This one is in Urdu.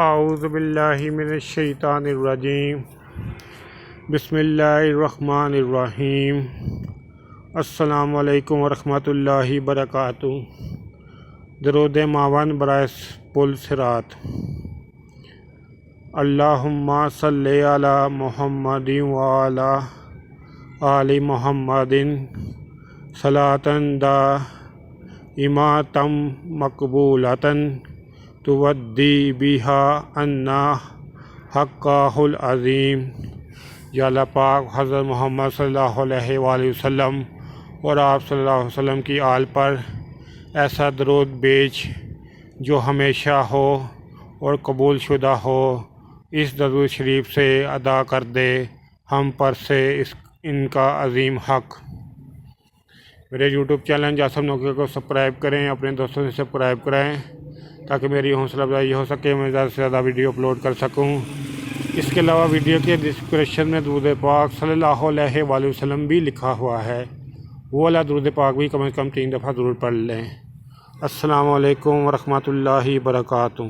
اعوذ باللہ من الشیطان الرجیم بسم اللہ الرحمن الرحیم السلام علیکم ورحمۃ اللہ وبرکاتہ۔ درود معاون برائے پل صراط۔ اللہم صلی علی محمد وعلی آل محمد صلاۃ دائمۃ مقبولۃ تودی بہا عنا حقہ العظیم۔ یا اللہ پاک حضرت محمد صلی اللہ علیہ وآلہ وسلم اور آپ صلی اللہ علیہ وسلم کی آل پر ایسا درود بیچ جو ہمیشہ ہو اور قبول شدہ ہو، اس درود شریف سے ادا کر دے ہم پر سے ان کا عظیم حق۔ میرے یوٹیوب چینل جاسم نوکری کو سبسکرائب کریں، اپنے دوستوں سے سبسکرائب کرائیں تاکہ میری حوصلہ افزائی ہو سکے، میں زیادہ سے زیادہ ویڈیو اپلوڈ کر سکوں۔ اس کے علاوہ ویڈیو کے ڈسکرپشن میں درود پاک صلی اللہ علیہ وآلہ وسلم بھی لکھا ہوا ہے، وہ والا درود پاک بھی کم از کم 3 دفعہ ضرور پڑھ لیں۔ السلام علیکم ورحمۃ اللہ وبرکاتہ۔